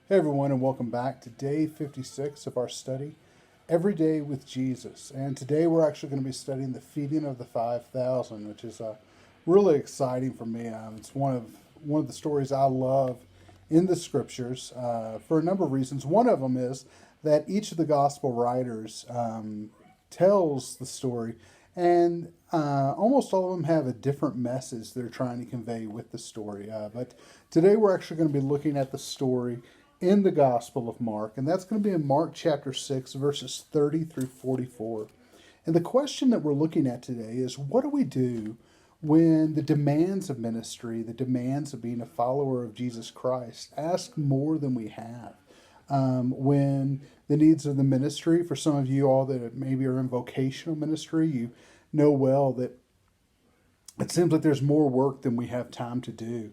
Hey everyone, and welcome back to day 56 of our study, Every Day with Jesus. And today we're actually going to be studying the feeding of the 5,000, which is really exciting for me. It's one of the stories I love in the scriptures for a number of reasons. One of them is that each of the gospel writers tells the story, and almost all of them have a different message they're trying to convey with the story. But today we're actually going to be looking at the story in the Gospel of Mark, and that's going to be in Mark chapter 6, verses 30 through 44. And the question that we're looking at today is, what do we do when the demands of ministry, the demands of being a follower of Jesus Christ, ask more than we have? When the needs of the ministry, for some of you all that maybe are in vocational ministry, you know well that it seems like there's more work than we have time to do.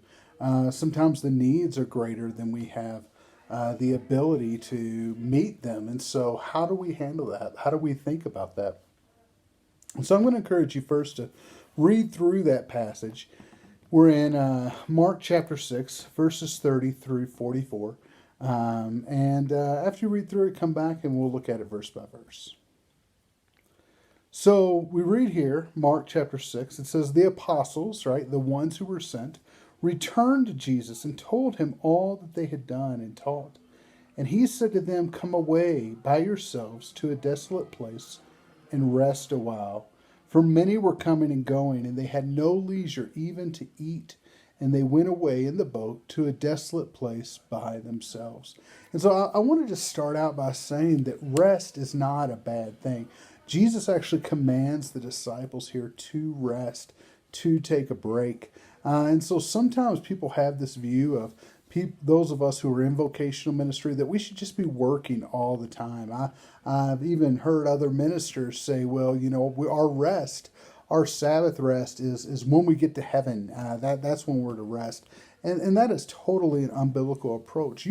Sometimes the needs are greater than we have the ability to meet them. And so, how do we handle that? How do we think about that? And so, I'm going to encourage you first to read through that passage. We're in Mark chapter 6, verses 30 through 44. And after you read through it, come back and we'll look at it verse by verse. So we read here, Mark chapter 6, it says, the apostles, right, the ones who were sent, returned to Jesus and told him all that they had done and taught. And he said to them, come away by yourselves to a desolate place and rest a while. For many were coming and going, and they had no leisure even to eat. And they went away in the boat to a desolate place by themselves. And so I wanted to start out by saying that rest is not a bad thing. Jesus actually commands the disciples here to rest, to take a break. And so sometimes people have this view of those of us who are in vocational ministry that we should just be working all the time. I've even heard other ministers say, well, our rest, our Sabbath rest is when we get to heaven. That's when we're to rest. And that is totally an unbiblical approach.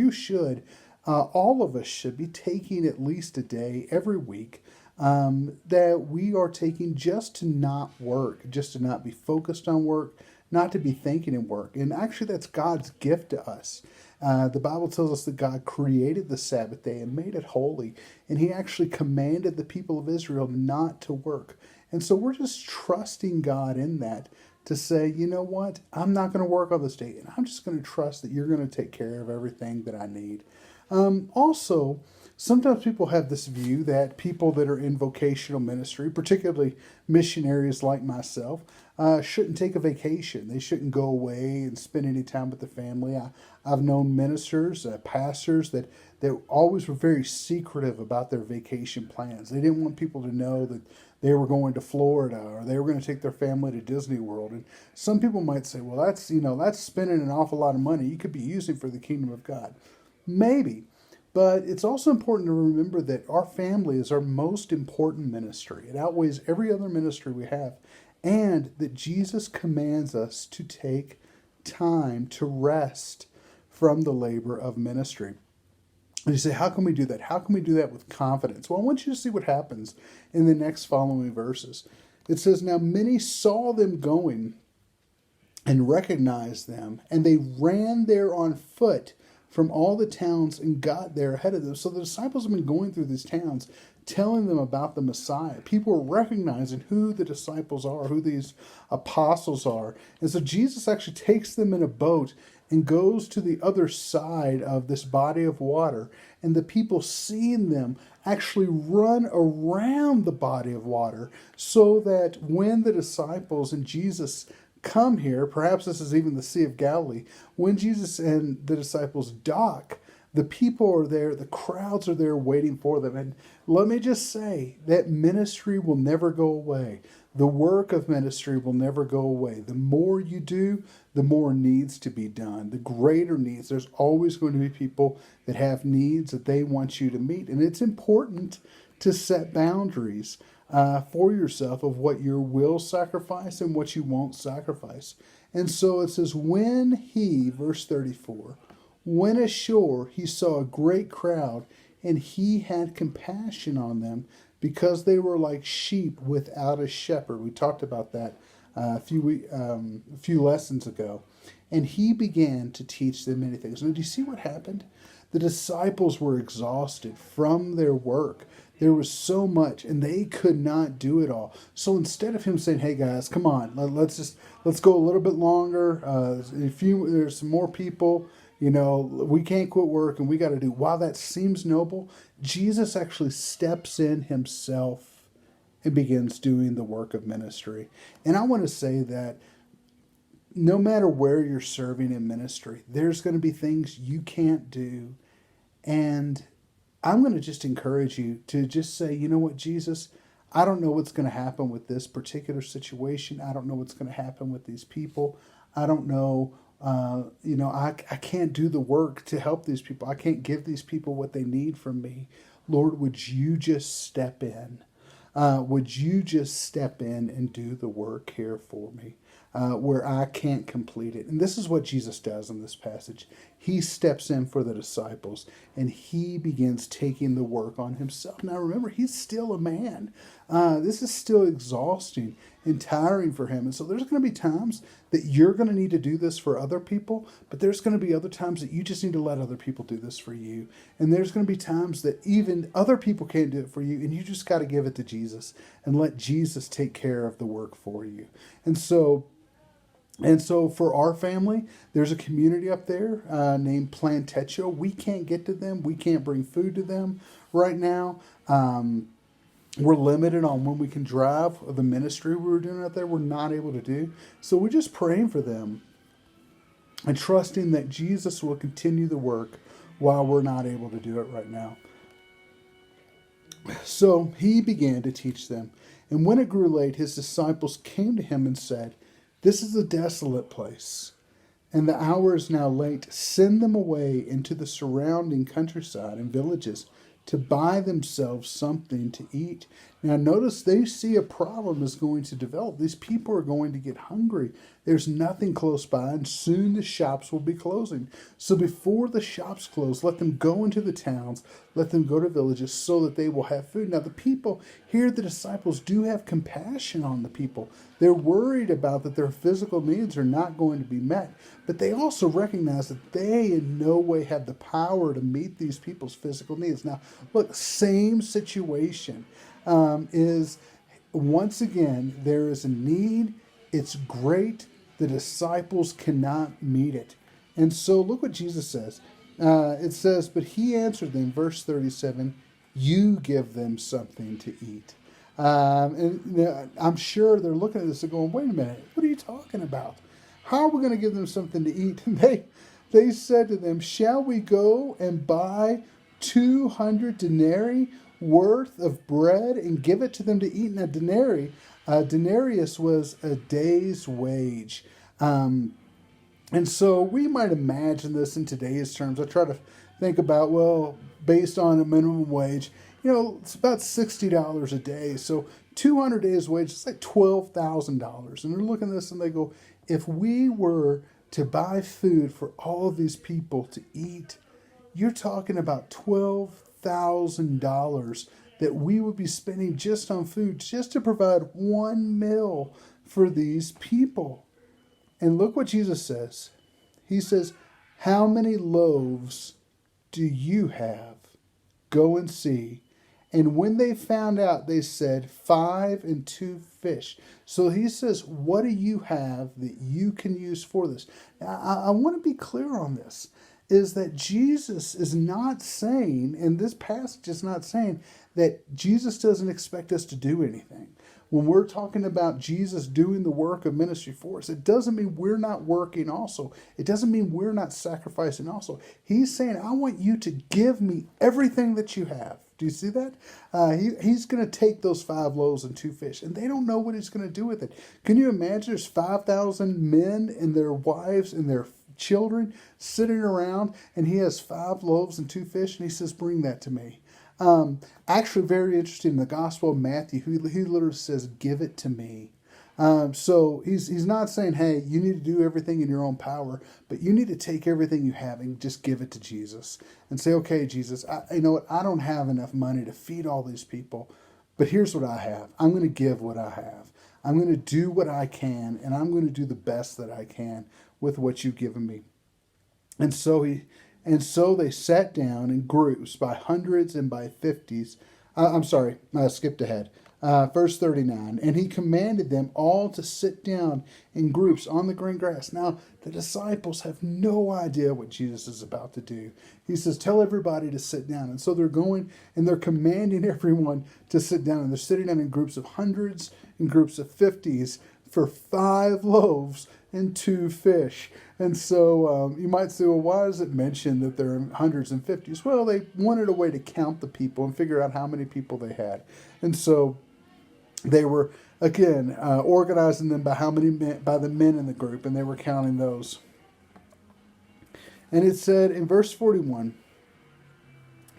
All of us should be taking at least a day every week that we are taking just to not work, just to not be focused on work, not to be thinking in work. And actually, that's God's gift to us. The Bible tells us that God created the Sabbath day and made it holy, and He actually commanded the people of Israel not to work. And so we're just trusting God in that to say, you know what, I'm not going to work on this day, and I'm just going to trust that you're going to take care of everything that I need. Also, sometimes people have this view that people that are in vocational ministry, particularly missionaries like myself, shouldn't take a vacation. They shouldn't go away and spend any time with the family. I've known ministers, pastors that always were very secretive about their vacation plans. They didn't want people to know that they were going to Florida or they were going to take their family to Disney World. And some people might say, well, that's spending an awful lot of money you could be using for the kingdom of God. Maybe. But it's also important to remember that our family is our most important ministry. It outweighs every other ministry we have. And that Jesus commands us to take time to rest from the labor of ministry. And you say, how can we do that? How can we do that with confidence? Well, I want you to see what happens in the next following verses. It says, now many saw them going and recognized them, and they ran there on foot from all the towns and got there ahead of them. So the disciples have been going through these towns, telling them about the Messiah. People are recognizing who the disciples are, who these apostles are. And so Jesus actually takes them in a boat and goes to the other side of this body of water. And the people seeing them actually run around the body of water so that when the disciples and Jesus come here, perhaps this is even the Sea of Galilee, when Jesus and the disciples dock, the people are there, the crowds are there waiting for them. And let me just say that ministry will never go away. The work of ministry will never go away. The more you do, the more needs to be done. The greater needs. There's always going to be people that have needs that they want you to meet. And it's important to set boundaries for yourself of what you will sacrifice and what you won't sacrifice. And so it says, when he, verse 34, went ashore, he saw a great crowd, and he had compassion on them because they were like sheep without a shepherd. We talked about that a few lessons ago. and he began to teach them many things. Now, do you see what happened? The disciples were exhausted from their work. There was so much, and they could not do it all. So instead of him saying, "Hey guys, come on, let's go a little bit longer. There's some more people. We can't quit work, and we got to do." While that seems noble, Jesus actually steps in himself and begins doing the work of ministry. And I want to say that no matter where you're serving in ministry, there's going to be things you can't do. And I'm going to just encourage you to just say, you know what, Jesus, I don't know what's going to happen with this particular situation. I don't know what's going to happen with these people. I don't know. I can't do the work to help these people. I can't give these people what they need from me. Lord, would you just step in? Would you just step in and do the work here for me where I can't complete it? And this is what Jesus does in this passage. He steps in for the disciples and he begins taking the work on himself. Now remember, he's still a man. This is still exhausting and tiring for him. And so there's going to be times that you're going to need to do this for other people, but there's going to be other times that you just need to let other people do this for you. And there's going to be times that even other people can't do it for you, and you just got to give it to Jesus and let Jesus take care of the work for you. And so for our family, there's a community up there named Plantecho. We can't get to them. We can't bring food to them right now. We're limited on when we can drive. The ministry we were doing out there, we're not able to do. So we're just praying for them and trusting that Jesus will continue the work while we're not able to do it right now. So he began to teach them. And when it grew late, his disciples came to him and said, "This is a desolate place, and the hour is now late. Send them away into the surrounding countryside and villages to buy themselves something to eat." Now notice they see a problem is going to develop. These people are going to get hungry. There's nothing close by, and soon the shops will be closing. So before the shops close, let them go into the towns, let them go to villages so that they will have food. Now the people here, the disciples do have compassion on the people. They're worried about that their physical needs are not going to be met, but they also recognize that they in no way have the power to meet these people's physical needs. Now, look, same situation is once again, there is a need. It's great. The disciples cannot meet it. And so look what Jesus says. It says, "But he answered them," verse 37, "You give them something to eat." And I'm sure they're looking at this and going, "Wait a minute, what are you talking about? How are we going to give them something to eat?" And they said to them, "Shall we go and buy 200 denarii worth of bread and give it to them to eat?" Now, denarius was a day's wage. And so we might imagine this in today's terms. I try to think about, well, based on a minimum wage, it's about $60 a day. So 200 days wage, it's like $12,000. And they're looking at this and they go, if we were to buy food for all of these people to eat, you're talking about $12,000 that we would be spending just on food, just to provide one meal for these people. And look what Jesus says. He says, "How many loaves do you have? Go and see." And when they found out, they said, 5 and 2 fish. So he says, what do you have that you can use for this? Now, I want to be clear on this, is that Jesus is not saying, and this passage is not saying, that Jesus doesn't expect us to do anything. When we're talking about Jesus doing the work of ministry for us, it doesn't mean we're not working also. It doesn't mean we're not sacrificing also. He's saying, I want you to give me everything that you have. Do you see that? He's going to take those 5 loaves and 2 fish, and they don't know what he's going to do with it. Can you imagine there's 5,000 men and their wives and their children sitting around, and he has 5 loaves and 2 fish, and he says, bring that to me. Actually, very interesting. In the Gospel of Matthew, he literally says, give it to me. So he's not saying, hey, you need to do everything in your own power, but you need to take everything you have and just give it to Jesus and say, okay, Jesus, you know what? I don't have enough money to feed all these people, but here's what I have. I'm going to give what I have. I'm going to do what I can, and I'm going to do the best that I can with what you've given me. And so they sat down in groups by hundreds and by fifties. I'm sorry, I skipped ahead. Verse 39, and he commanded them all to sit down in groups on the green grass. Now, the disciples have no idea what Jesus is about to do. He says, tell everybody to sit down. And so they're going and they're commanding everyone to sit down. And they're sitting down in groups of hundreds, in groups of fifties, for 5 loaves and 2 fish. And so you might say, well, why does it mention that they're in hundreds and fifties? Well, they wanted a way to count the people and figure out how many people they had. And so they were, again, organizing them by how many men, by the men in the group, and they were counting those. And it said in verse 41,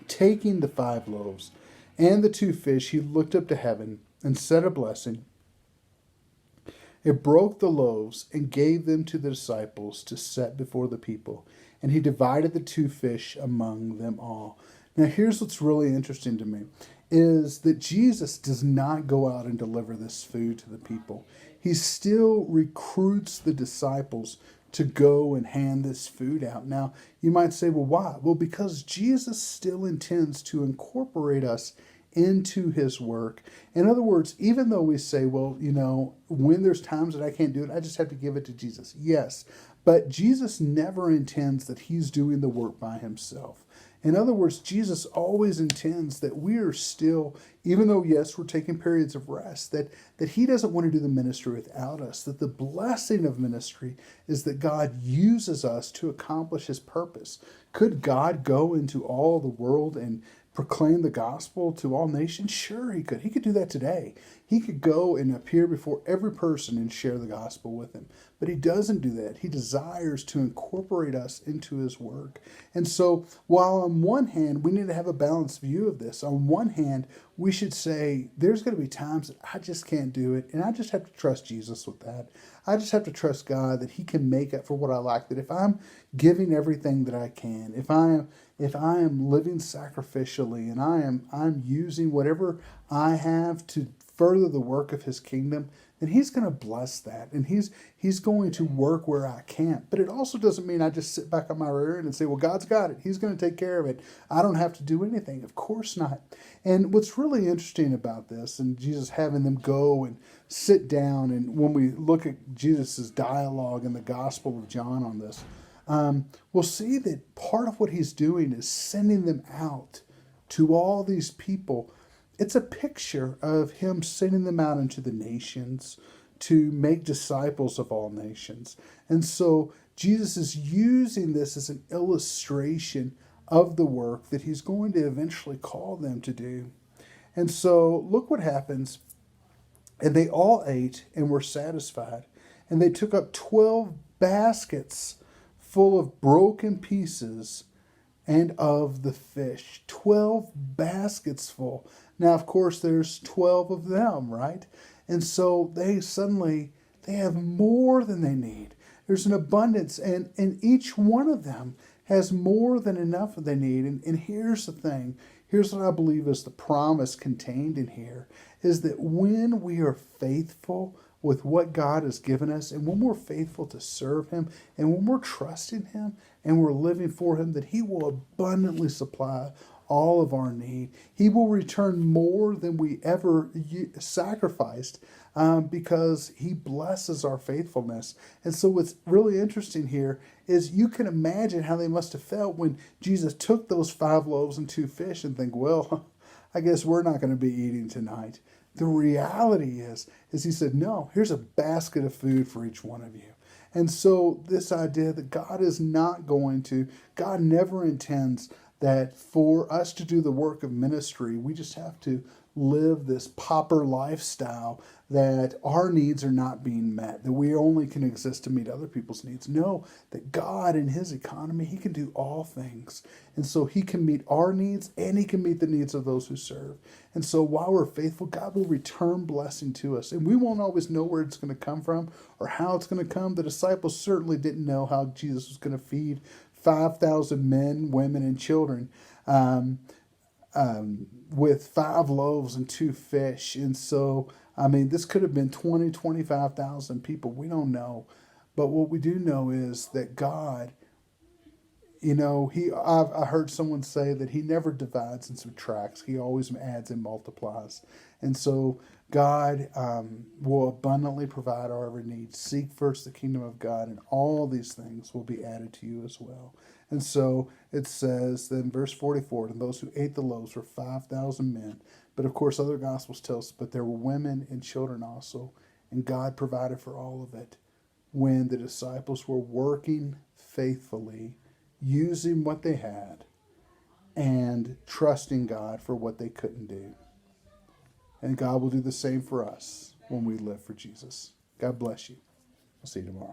taking the 5 loaves and the 2 fish, he looked up to heaven and said a blessing. It broke the loaves and gave them to the disciples to set before the people. And he divided the 2 fish among them all. Now, here's what's really interesting to me, is that Jesus does not go out and deliver this food to the people. He still recruits the disciples to go and hand this food out. Now, you might say, well, why? Well, because Jesus still intends to incorporate us into his work. In other words, even though we say, well, when there's times that I can't do it, I just have to give it to Jesus. Yes, but Jesus never intends that he's doing the work by himself. In other words, Jesus always intends that we are still, even though, yes, we're taking periods of rest, that he doesn't want to do the ministry without us, that the blessing of ministry is that God uses us to accomplish his purpose. Could God go into all the world and proclaim the gospel to all nations? Sure, he could. He could do that today. He could go and appear before every person and share the gospel with them. But he doesn't do that. He desires to incorporate us into his work. And so, while on one hand, we need to have a balanced view of this, on one hand, we should say, there's going to be times that I just can't do it, and I just have to trust Jesus with that. I just have to trust God that he can make up for what I lack, that if I'm giving everything that I can, if I am living sacrificially and I'm using whatever I have to further the work of his kingdom, then he's going to bless that, and he's going to work where I can't. But it also doesn't mean I just sit back on my rear end and say, well, God's got it. He's going to take care of it. I don't have to do anything. Of course not. And what's really interesting about this, and Jesus having them go and sit down, and when we look at Jesus' dialogue in the Gospel of John on this, we'll see that part of what he's doing is sending them out to all these people. It's a picture of him sending them out into the nations to make disciples of all nations. And so Jesus is using this as an illustration of the work that he's going to eventually call them to do. And so look what happens. And they all ate and were satisfied. And they took up 12 baskets full of broken pieces and of the fish. 12 baskets full. Now, of course, there's 12 of them, right? And so they have more than they need. There's an abundance, and each one of them has more than enough that they need. And here's the thing. Here's what I believe is the promise contained in here, is that when we are faithful with what God has given us, and when we're faithful to serve him, and when we're trusting him, and we're living for him, that he will abundantly supply all of our need. He will return more than we ever sacrificed, because he blesses our faithfulness. And so what's really interesting here is you can imagine how they must have felt when Jesus took those 5 loaves and 2 fish and think, well, I guess we're not going to be eating tonight. The reality is he said, no, here's a basket of food for each one of you. And so this idea that God never intends that for us to do the work of ministry, we just have to live this pauper lifestyle, that our needs are not being met, that we only can exist to meet other people's needs. No, that God in his economy, he can do all things. And so he can meet our needs, and he can meet the needs of those who serve. And so while we're faithful, God will return blessing to us. And we won't always know where it's going to come from or how it's going to come. The disciples certainly didn't know how Jesus was going to feed 5,000 men, women, and children with 5 loaves and 2 fish. And so, this could have been 20, 25,000 people. We don't know. But what we do know is that God, I heard someone say that he never divides and subtracts. He always adds and multiplies. And so God will abundantly provide our every need. Seek first the kingdom of God, and all these things will be added to you as well. And so it says that in verse 44, and those who ate the loaves were 5,000 men. But of course, other gospels tell us, but there were women and children also. And God provided for all of it when the disciples were working faithfully, using what they had, and trusting God for what they couldn't do. And God will do the same for us when we live for Jesus. God bless you. I'll see you tomorrow.